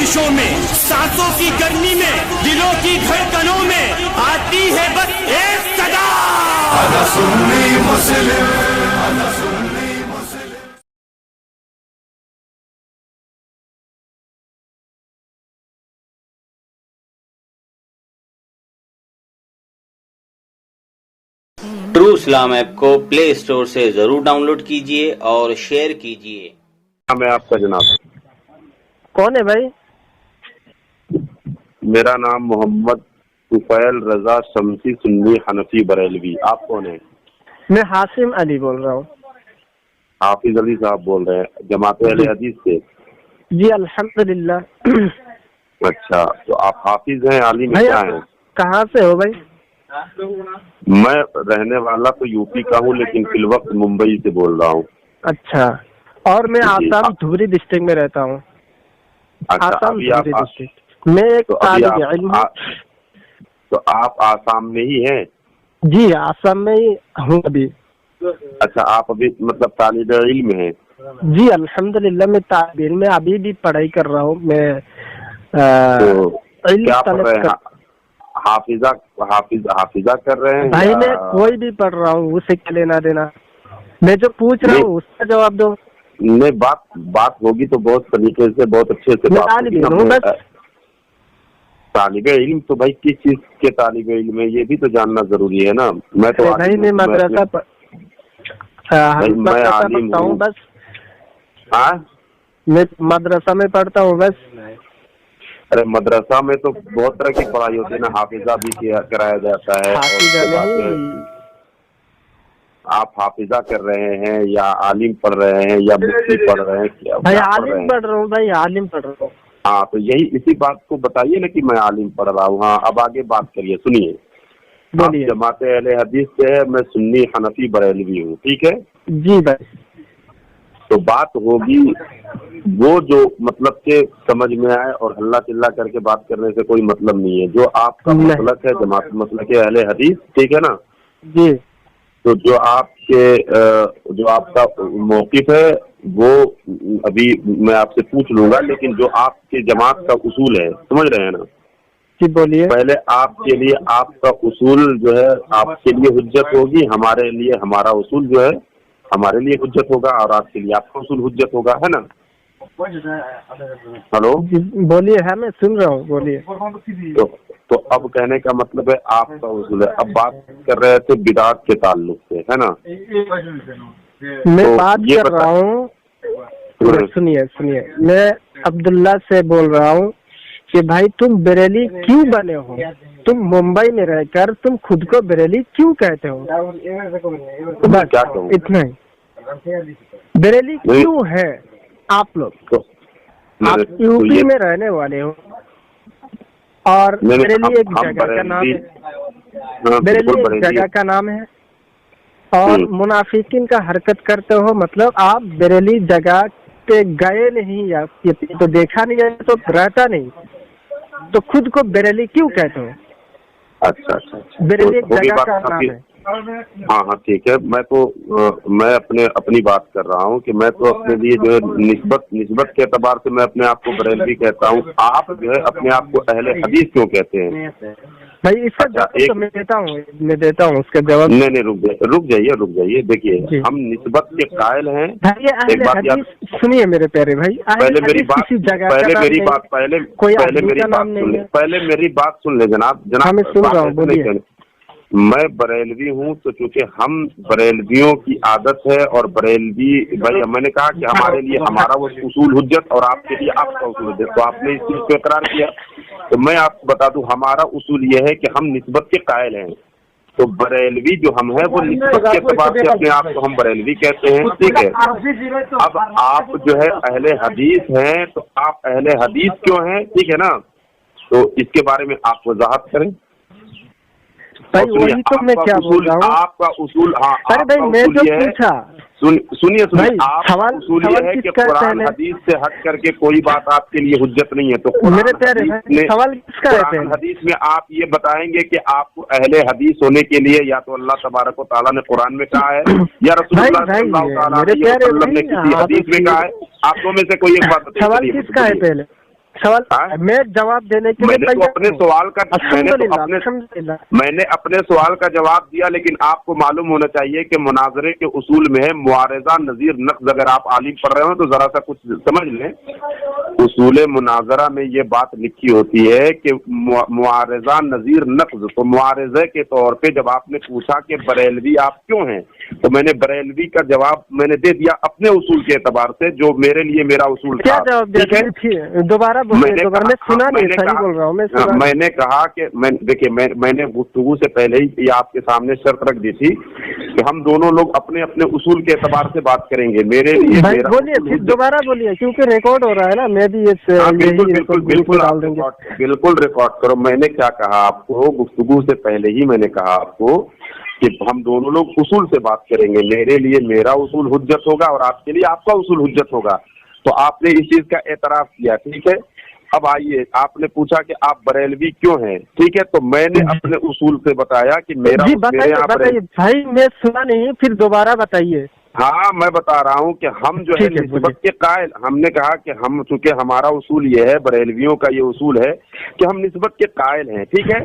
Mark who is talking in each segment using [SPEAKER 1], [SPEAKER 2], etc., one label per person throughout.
[SPEAKER 1] बारिशों में, सांसों की गर्मी में, दिलों की धड़कनों में आती है बस एक सदा, अना सुन्नी मुस्लिम, अना सुन्नी मुस्लिम।
[SPEAKER 2] ट्रू इस्लाम ऐप को प्ले स्टोर से जरूर डाउनलोड कीजिए और शेयर कीजिए।
[SPEAKER 3] मैं आपका जनाब
[SPEAKER 4] कौन है भाई?
[SPEAKER 3] मेरा नाम मोहम्मद तुफैल रजा शमसी सुन्नी हनफी बरेलवी। आप कौन है?
[SPEAKER 4] मैं हासिम अली बोल रहा हूँ।
[SPEAKER 3] हाफिज अली साहब बोल रहे हैं जमात अहले हदीस से?
[SPEAKER 4] जी अल्हम्दुलिल्लाह।
[SPEAKER 3] अच्छा, तो आप हाफिज हैं, आलिम क्या हैं?
[SPEAKER 4] कहाँ से हो भाई?
[SPEAKER 3] मैं रहने वाला तो यूपी का हूँ, लेकिन फिल वक्त मुंबई से बोल रहा हूँ।
[SPEAKER 4] अच्छा, और मैं आसाम धुबरी डिस्ट्रिक्ट में रहता हूँ।
[SPEAKER 3] अच्छा,
[SPEAKER 4] आसाम
[SPEAKER 3] अभी
[SPEAKER 4] धुबरी
[SPEAKER 3] आप
[SPEAKER 4] डिस्ट्रिक्ट। मैं एक तालिब इल्म हूँ।
[SPEAKER 3] तो आप आसाम में ही हैं?
[SPEAKER 4] जी आसाम में ही हूँ अभी।
[SPEAKER 3] अच्छा, आप अभी मतलब तालिब इल्म हैं?
[SPEAKER 4] जी अल्हम्दुलिल्लाह, मैं तालिब इल्म में अभी भी पढ़ाई कर रहा हूँ। मैं
[SPEAKER 3] तो क्या पढ़ रहे हैं?
[SPEAKER 4] कर...
[SPEAKER 3] हाफिजा कर रहे हैं
[SPEAKER 4] भाई मैं कोई भी पढ़ रहा हूँ, उसे क्या लेना देना। मैं जो पूछ रहा हूँ उसका जवाब दो।
[SPEAKER 3] नहीं, बात होगी तो बहुत तरीके से, बहुत अच्छे से बात होगी। तालिबे इल्म तो भाई किस चीज के तालिबे इल्म है ये भी तो जानना जरूरी है ना। मैं तो
[SPEAKER 4] भाई मैं मदरसा पढ़ता हूँ बस।
[SPEAKER 3] हाँ,
[SPEAKER 4] मैं मदरसा में पढ़ता हूँ बस।
[SPEAKER 3] अरे मदरसा में तो बहुत तरह की पढ़ाई होती है ना, हाफिजा भी कराया जाता है। आप हाफिजा कर रहे हैं या आलिम पढ़ रहे हैं या मुफ्ती पढ़ रहे हैं? क्या
[SPEAKER 4] भाई आलिम पढ़ रहा हूँ भाई, आलिम पढ़ रहा हूँ।
[SPEAKER 3] हाँ, तो यही इसी बात को बताइए ना कि मैं आलिम पढ़ रहा हूँ। हाँ, अब आगे बात करिए, सुनिए। आप जमात अहले हदीस से है, मैं सुन्नी हनफी बरेलवी हूँ, ठीक है
[SPEAKER 4] जी भाई। तो
[SPEAKER 3] बात होगी वो जो मतलब के समझ में आए, और हल्ला चिल्ला करके बात करने से कोई मतलब नहीं है। जो आपका मसलक है जमात मसलक अहले हदीस, ठीक है ना
[SPEAKER 4] जी।
[SPEAKER 3] तो जो आपका मौकिफ है वो अभी मैं आपसे पूछ लूंगा, लेकिन जो आपके जमात का उसूल है, समझ रहे हैं ना?
[SPEAKER 4] जी बोलिए।
[SPEAKER 3] पहले आपके लिए आपका उसूल जो है आपके लिए हुज्जत होगी, हमारे लिए हमारा उसूल जो है हमारे लिए हुज्जत होगा, और आपके लिए आपका उसूल हुज्जत होगा, है ना? हेलो,
[SPEAKER 4] बोलिए। है मैं सुन रहा हूँ, बोलिए।
[SPEAKER 3] तो अब कहने का मतलब है आपका उसूल है। अब बात कर रहे थे बिदात के ताल्लुक से, है ना?
[SPEAKER 4] मैं तो बात कर रहा हूँ, सुनिए। मैं अब्दुल्ला से बोल रहा हूँ कि भाई तुम बरेली क्यों बने हो? तुम मुंबई में रहकर तुम खुद को बरेली क्यों कहते हो? बस क्या कहूँ, इतना ही। बरेली क्यों है आप लोग? आप यूपी में रहने वाले हो, और बरेली एक जगह का नाम है। बरेली एक जगह का नाम है, और मुनाफिकीन का हरकत करते हो। मतलब आप बरेली जगह पे गए नहीं या तो देखा नहीं है तो रहता नहीं, तो खुद को बरेली क्यों कहते हो?
[SPEAKER 3] अच्छा,
[SPEAKER 4] बरेली एक जगह का नाम है।
[SPEAKER 3] हाँ, ठीक है। मैं अपनी बात कर रहा हूँ कि मैं तो अपने लिए जो है निस्बत के एतबार से मैं अपने आप को बरेलवी कहता हूँ। आप जो है अपने आप को अहले हदीस क्यों कहते हैं?
[SPEAKER 4] भाई इसका जवाब तो मैं देता हूँ उसका जवाब।
[SPEAKER 3] नहीं, रुक जाइए। देखिए, हम निस्बत के कायल हैं।
[SPEAKER 4] एक बात सुनिए मेरे प्यारे भाई,
[SPEAKER 3] पहले मेरी बात सुन ले जनाब।
[SPEAKER 4] मैं सुन रहा हूँ, बोलिए।
[SPEAKER 3] मैं बरेलवी हूँ, तो चूंकि हम बरेलवियों की आदत है, और बरेलवी भाई मैंने कहा कि हमारे लिए हमारा वो उसूल हुज्जत और आपके लिए आपका उसूल हुज्जत, तो आपने इस चीज को इकरार किया। तो मैं आपको बता दूं, हमारा उसूल ये है कि हम निस्बत के कायल हैं। तो बरेलवी जो हम है वो निस्बत के एतबार से अपने आप को हम बरेलवी कहते हैं, ठीक है? अब आप जो है अहले हदीस हैं, तो आप अहले हदीस क्यों हैं, ठीक है ना? तो इसके बारे में आप वजाहत करें।
[SPEAKER 4] भाई वही तो मैं क्या बोल रहा हूँ,
[SPEAKER 3] आपका उसूल। हाँ,
[SPEAKER 4] अरे भाई मैं जो पूछा,
[SPEAKER 3] सुनिए आप उसूल ये है कि कुरान हदीस से हट करके कोई बात आपके लिए हुज्जत नहीं है। तो
[SPEAKER 4] मेरे प्यारे सवाल किसका है?
[SPEAKER 3] कुरान हदीस में आप ये बताएंगे कि आपको अहले हदीस होने के लिए या तो अल्लाह तबारक व तआला ने कुरान में कहा है, या रसूलुल्लाह सल्लल्लाहु अलैहि वसल्लम ने किसी हदीस में कहा है। आप दो में से कोई एक बात बताइए।
[SPEAKER 4] सवाल किसका है? पहले सवाल मैं जवाब देने के लिए
[SPEAKER 3] मैंने अपने सवाल का मैंने अपने सवाल का जवाब दिया, लेकिन आपको मालूम होना चाहिए कि मुनाजरे के उसूल में है मुआरजा नजीर नक्ज। अगर आप आलिम पढ़ रहे हो तो जरा सा कुछ समझ लें। उसूल मुनाजरा में ये बात लिखी होती है कि मुआरजा नजीर नक्ज। तो मुआरजे के तौर पे जब आपने पूछा कि बरेलवी आप क्यों हैं, तो मैंने बरेलवी का जवाब मैंने दे दिया अपने उसूल के एतबार से, जो मेरे लिए मेरा उसूल था। ठीक है,
[SPEAKER 4] दोबारा मैंने
[SPEAKER 3] कहा कि देखिए मैंने गुफ्तगू से पहले ही ये आपके सामने शर्त रख दी थी कि हम दोनों लोग अपने अपने उसूल के एतबार से बात करेंगे। मेरे लिए
[SPEAKER 4] बोलिए, फिर दोबारा बोलिए, क्योंकि रिकॉर्ड हो रहा है ना। मैं भी
[SPEAKER 3] बिल्कुल रिकॉर्ड करो। मैंने क्या कहा आपको गुफ्तगू से पहले ही, मैंने कहा आपको कि हम दोनों लोग उसूल से बात करेंगे। मेरे लिए मेरा उसूल हुज्जत होगा और आपके लिए आपका उसूल हुज्जत होगा। तो आपने इस चीज का एतराफ किया, ठीक है। अब आइए, आपने पूछा कि आप बरेलवी क्यों हैं, ठीक है। तो मैंने अपने उसूल से बताया कि मेरा
[SPEAKER 4] बताइए भाई, मैं सुना नहीं, फिर दोबारा बताइए।
[SPEAKER 3] हाँ, मैं बता रहा हूँ कि हम जो है निस्बत के कायल, हमने कहा कि हम, चूंकि हमारा उसूल ये है, बरेलवियों का ये उसूल है कि हम निस्बत के कायल हैं, ठीक है।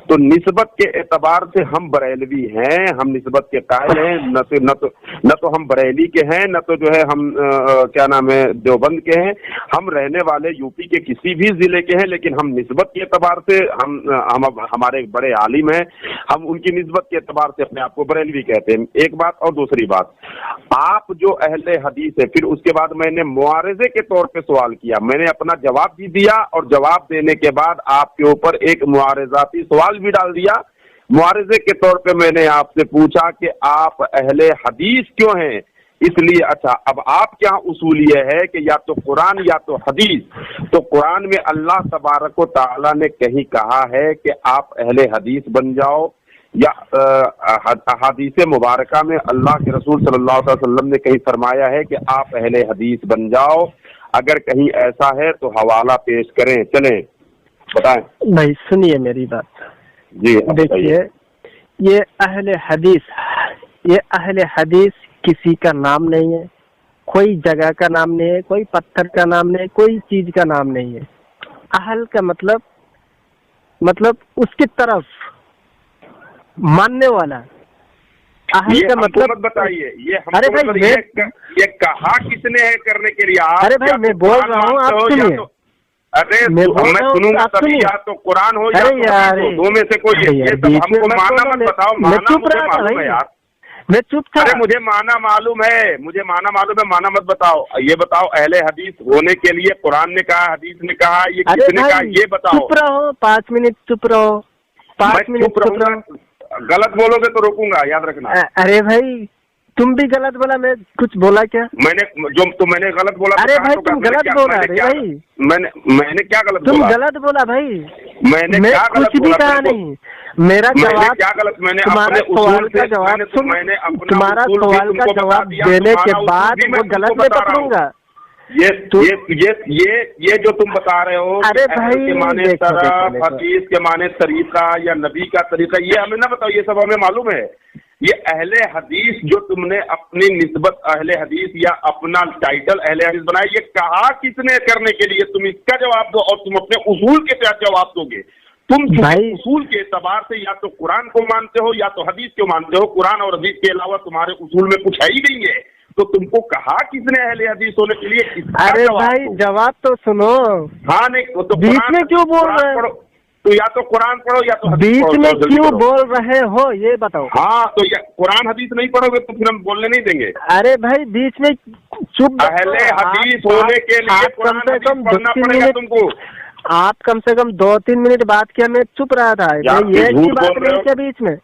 [SPEAKER 3] तो निस्बत के एतबार से हम बरेलवी हैं, हम निस्बत के कायल हैं। न तो हम बरेली के हैं, न तो जो है हम क्या नाम है देवबंद के हैं। हम रहने वाले यूपी के किसी भी जिले के हैं, लेकिन हम निस्बत के एतबार से हम हमारे बड़े आलिम हैं, हम उनकी निस्बत के एतबार से अपने आप को बरेलवी कहते हैं। एक बात। और दूसरी बात, आप जो अहले हदीस है, फिर उसके बाद मैंने मुआरजे के तौर पे सवाल किया, मैंने अपना जवाब भी दिया और जवाब देने के बाद आपके ऊपर एक मुआरजाती सवाल भी डाल दिया। मुआरजे के तौर पे मैंने आपसे पूछा कि आप अहले हदीस क्यों हैं, इसलिए। अच्छा, अब आप क्या उसूल ये है कि या तो कुरान या तो हदीस। तो कुरान में अल्लाह तबारक व तआला ने कहीं कहा है कि आप अहले हदीस बन जाओ, या अहादीस मुबारका में अल्लाह के रसूल सल्लल्लाहु अलैहि वसल्लम ने कहीं फरमाया है कि आप अहले हदीस बन जाओ? अगर कहीं ऐसा है तो हवाला पेश करें, चलें बताएं।
[SPEAKER 4] भाई सुनिए मेरी बात
[SPEAKER 3] जी।
[SPEAKER 4] देखिए, ये अहले हदीस किसी का नाम नहीं है, कोई जगह का नाम नहीं है, कोई पत्थर का नाम नहीं है, कोई चीज का नाम नहीं है। अहल का मतलब उसकी तरफ मानने वाला। अहल का मतलब
[SPEAKER 3] बताइए। ये
[SPEAKER 4] अरे भाई
[SPEAKER 3] ये कहा किसने है करने के लिए?
[SPEAKER 4] अरे भाई मैं बोल रहा हूँ, आप सुनिए।
[SPEAKER 3] अरे मैं सुनूंगा तभी, या तो कुरान हो या तो दो में से कोई। हमको माना मत बताओ,
[SPEAKER 4] मैं चुप रहा था यार, मैं चुप था।
[SPEAKER 3] अरे मुझे माना मालूम है, माना मत बताओ। ये बताओ, अहले हदीस होने के लिए कुरान ने कहा, हदीस ने कहा, ये किसने कहा, ये बताओ।
[SPEAKER 4] चुप रहो, 5 मिनट चुप रहो, 5 मिनट चुप रहो।
[SPEAKER 3] गलत बोलोगे तो रोकूंगा, याद रखना।
[SPEAKER 4] अरे भाई तुम भी गलत बोला, मैं कुछ बोला क्या?
[SPEAKER 3] मैंने गलत बोला।
[SPEAKER 4] अरे भाई तुम गलत बोला भाई।
[SPEAKER 3] मैंने क्या गलत बोला?
[SPEAKER 4] तुम गलत बोला भाई।
[SPEAKER 3] मैं
[SPEAKER 4] कुछ भी कहा नहीं। मेरा जवाब
[SPEAKER 3] क्या गलत? मैंने
[SPEAKER 4] तुम्हारे सवाल का जवाब तुम्हारा सवाल का जवाब देने के बाद वो गलत में पकड़ूंगा।
[SPEAKER 3] ये जो तुम बता रहे हो,
[SPEAKER 4] अरे भाई
[SPEAKER 3] के माने तरफ, हदीस के माने तरीका या नबी का तरीका, ये हमें ना बताओ, ये सब हमें मालूम है। ये अहले हदीस जो तुमने अपनी निस्बत अहले हदीस या अपना टाइटल अहले हदीस बनाया, ये कहा किसने करने के लिए? तुम इसका जवाब दो और तुम अपने उसूल के तहत जवाब दोगे। तुम उसूल के एतबार से या तो कुरान को मानते हो या तो हदीस को मानते हो। कुरान और हदीस के अलावा तुम्हारे उसूल में कुछ है ही नहीं है। तो तुमको कहा किसने अहले हदीस होने के लिए?
[SPEAKER 4] अरे भाई जवाब तो सुनो।
[SPEAKER 3] हाँ नहीं तो
[SPEAKER 4] बीच में क्यों बोल रहे हो?
[SPEAKER 3] तो या तो कुरान पढ़ो या तो हदीस
[SPEAKER 4] बीच में क्यों बोल रहे हो ये बताओ।
[SPEAKER 3] हाँ तो कुरान हदीस नहीं पढ़ोगे तो फिर हम बोलने नहीं देंगे।
[SPEAKER 4] अरे भाई बीच में चुप।
[SPEAKER 3] अहले हदीस होने के लिए
[SPEAKER 4] कम से कम 2-3 मिनट
[SPEAKER 3] तुमको।
[SPEAKER 4] आप कम से कम 2-3 मिनट बात किया, मैं चुप रहा था। ये अच्छी बात नहीं क्या बीच में?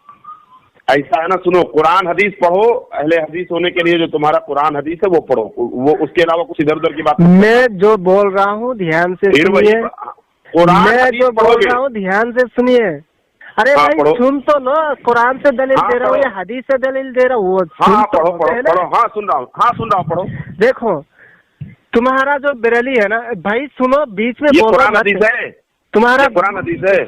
[SPEAKER 3] ऐसा है ना, सुनो, कुरान हदीस पढ़ो। अहले हदीस होने के लिए जो तुम्हारा कुरान हदीस है वो पढ़ो, वो उसके अलावा कुछ इधर उधर की बात।
[SPEAKER 4] मैं जो बोल रहा हूँ ध्यान से सुनिए। मैं जो बोल रहा हूँ ध्यान से सुनिए। अरे भाई सुन तो लो, कुरान से दलील दे रहा हूँ या हदीस से दलील दे रहा हूँ, वो
[SPEAKER 3] पढ़ो। हाँ सुन रहा हूँ, पढ़ो।
[SPEAKER 4] देखो तुम्हारा जो बरेली है ना भाई, सुनो बीच में बोल रहा
[SPEAKER 3] हदीस है,
[SPEAKER 4] तुम्हारा
[SPEAKER 3] कुरान हदीस है।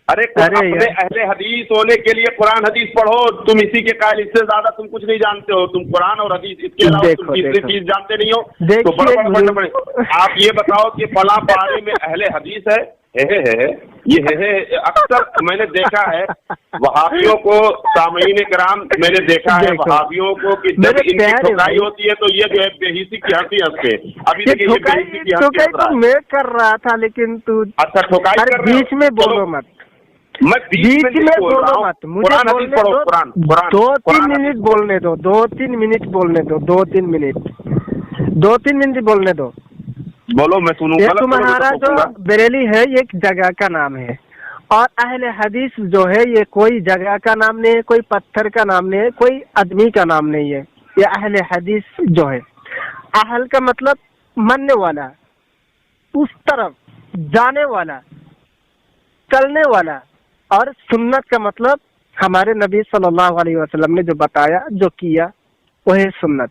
[SPEAKER 3] अरे अपने अहले हदीस होने के लिए कुरान हदीस पढ़ो, तुम इसी के कायल, इससे ज्यादा तुम कुछ नहीं जानते हो, तुम कुरान और हदीस, इसके अलावा तुम तीसरी चीज जानते नहीं हो। तो बड़े आप ये बताओ कि फला पारे में अहले हदीस है, ये अक्सर मैंने देखा है वहाबियों को, सामईन किराम मैंने देखा है वहाबियों को कि जब इनकी ठुकाई होती है तो ये जो है बेहिसी की हंसी हंसते। अभी देखिए ये बेहिसी की हंसी हंस रहा है।
[SPEAKER 4] मैं कर रहा था लेकिन तू
[SPEAKER 3] अच्छा ठुकाई कर रहे हो,
[SPEAKER 4] बीच में बोलो मत,
[SPEAKER 3] मैं बीच में बोलो मत, मुझे
[SPEAKER 4] बोलने दो, 2-3 मिनट बोलने दो, 2-3 मिनट बोलने दो, 2-3 मिनट बोलने दो,
[SPEAKER 3] बोलो मैं सुनूंगा।
[SPEAKER 4] तुम्हारा जो बरेली है ये एक जगह का नाम है, और अहले हदीस जो है ये कोई जगह का नाम नहीं है, कोई पत्थर का नाम नहीं है, कोई आदमी का नाम नहीं है। ये अहले हदीस जो है, अहल का मतलब मानने वाला, उस तरफ जाने वाला, चलने वाला, और सुन्नत का मतलब हमारे नबी सल्लल्लाहु अलैहि वसल्लम ने जो बताया, जो किया, वो है सुन्नत।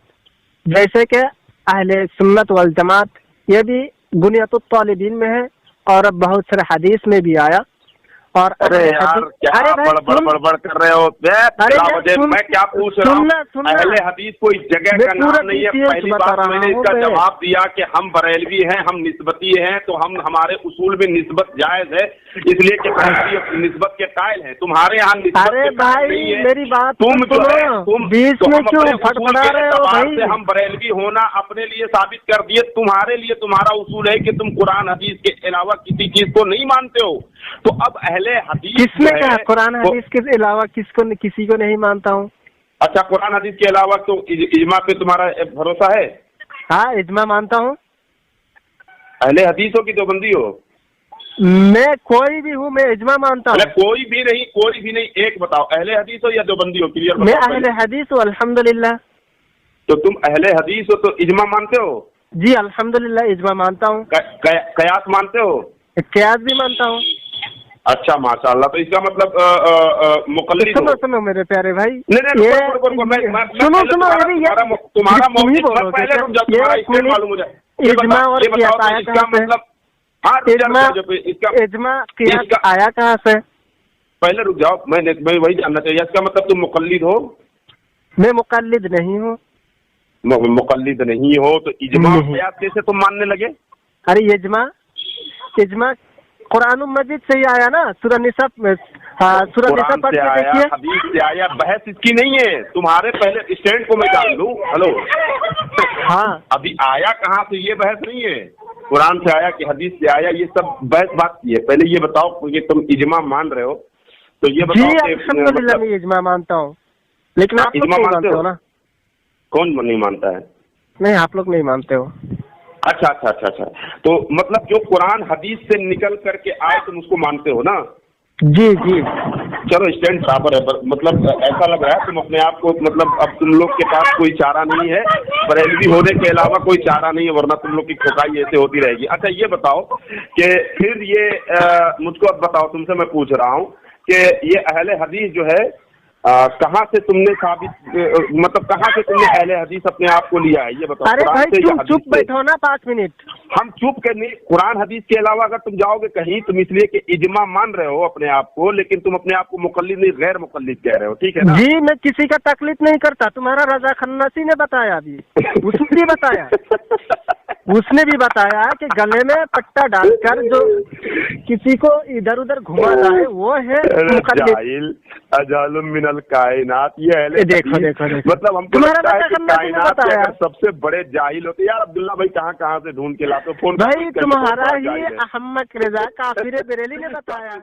[SPEAKER 4] जैसे कि अहले सुन्नत वल जमात, ये भी बुनियादुत तालिबीन में है और अब बहुत सारे हदीस में भी आया। और
[SPEAKER 3] अरे यार क्या बड़बड़ कर रहे हो? मैं क्या पूछ रहा हूँ, अहले हदीस कोई जगह का नाम नहीं है। पहली बात मैंने इसका जवाब दिया कि हम बरेलवी हैं, हम निस्बती हैं, तो हम हमारे उसूल में निस्बत जायज है, इसलिए कि बरेलवी निस्बत के कायल हैं। तुम्हारे यहाँ निस्बत
[SPEAKER 4] अरे भाई मेरी बात
[SPEAKER 3] तुम जो है तुम
[SPEAKER 4] बीच में क्यों फटफड़ा रहे हो भाई?
[SPEAKER 3] हम बरेलवी होना अपने लिए साबित कर दिए, तुम्हारे लिए तुम्हारा उसूल है कि तुम कुरान हदीस के अलावा किसी चीज को नहीं मानते हो। तो अब अहले हदीस
[SPEAKER 4] किसने कहा कुरान हदीस के अलावा किसी को नहीं मानता हूँ?
[SPEAKER 3] अच्छा कुरान हदीस के अलावा तो इजमा पे तुम्हारा भरोसा है?
[SPEAKER 4] हाँ इजमा मानता हूँ।
[SPEAKER 3] अहले हदीस हो कि देवबंदी हो?
[SPEAKER 4] मैं कोई भी हूँ, मैं इजमा मानता हूँ।
[SPEAKER 3] कोई भी नहीं, एक बताओ अहले हदीस हो या देवबंदी हो, क्लियर बताओ।
[SPEAKER 4] मैं अहले हदीस हूँ अल्हम्दुलिल्लाह।
[SPEAKER 3] तो तुम अहले हदीस हो तो इजमा मानते हो?
[SPEAKER 4] जी अल्हम्दुलिल्लाह इजमा मानता हूँ।
[SPEAKER 3] कयास मानते हो?
[SPEAKER 4] कयास भी मानता हूँ।
[SPEAKER 3] अच्छा माशाअल्लाह, तो इसका मतलब मुकल्लिद हो।
[SPEAKER 4] सुनो मेरे प्यारे भाई,
[SPEAKER 3] सुनो तुम्हारा मालूम हो जाए
[SPEAKER 4] इजमा और कियास आया कहाँ से? इजमा कियास आया कहाँ से?
[SPEAKER 3] पहले रुक जाओ, मैं वही जानना चाहिए। इसका मतलब तुम मुकल्लिद हो?
[SPEAKER 4] मैं मुकल्लिद नहीं हूँ।
[SPEAKER 3] मुकल्लिद नहीं हो तो इजमा कियास कैसे तुम मानने लगे?
[SPEAKER 4] अरे इजमा कुरान मजीद से ही आया ना, सूरह निसा पढ़ के देखिए।
[SPEAKER 3] हदीस से आया, बहस इसकी नहीं है। तुम्हारे पहले स्टैंड को मैं जान लूं। हेलो
[SPEAKER 4] हाँ
[SPEAKER 3] अभी आया कहाँ से ये बहस नहीं है। कुरान से आया कि हदीस से आया, ये सब बहस बात की है। पहले ये बताओ कि तुम इजमा मान रहे हो तो ये बताओ।
[SPEAKER 4] जी अल्हम्दुलिल्लाह मैं इजमा मानता हूँ, लेकिन आप लोग नहीं मानते हो ना।
[SPEAKER 3] कौन नहीं मानता है?
[SPEAKER 4] नहीं आप लोग नहीं मानते हो।
[SPEAKER 3] अच्छा, तो मतलब जो कुरान हदीस से निकल करके आए तुम उसको मानते हो ना?
[SPEAKER 4] जी
[SPEAKER 3] चलो स्टैंड बराबर है, मतलब ऐसा लग रहा है तुम अपने आप को, मतलब अब तुम लोग के पास कोई चारा नहीं है, बरेलवी होने के अलावा कोई चारा नहीं है, वरना तुम लोग की ठोकाई ऐसे होती रहेगी। अच्छा ये बताओ कि फिर ये मुझको अब बताओ, तुमसे मैं पूछ रहा हूँ कि ये अहले हदीस जो है कहाँ से तुमने साबित, मतलब कहाँ से तुमने अहले हदीस अपने आप को लिया है ये बताओ।
[SPEAKER 4] अरे भाई तुम चुप बैठो ना 5 मिनट।
[SPEAKER 3] हम चुप करने, कुरान हदीस के अलावा अगर तुम जाओगे कहीं, तुम इसलिए कि इजमा मान रहे हो अपने आप को, लेकिन तुम अपने आप को मुकल्लिद नहीं गैर मुकल्लिद कह रहे हो, ठीक है ना?
[SPEAKER 4] जी मैं किसी का तकलीफ नहीं करता। तुम्हारा रजा खन्नसी ने बताया, अभी उसने भी बताया कि गले में पट्टा डालकर जो किसी को इधर उधर घुमाता है वो है मुकल्लिद।
[SPEAKER 3] अजालुम मिनल कायनात, ये है
[SPEAKER 4] देखो
[SPEAKER 3] मतलब हमको लगता है कि कायनात के अगर सबसे बड़े जाहिल होते। यार अब्दुल्ला भाई कहाँ से ढूंढ के लाते हो फोन
[SPEAKER 4] भाई? तुम्हारा ही अहमद रजा काफिर बरेली ने बताया।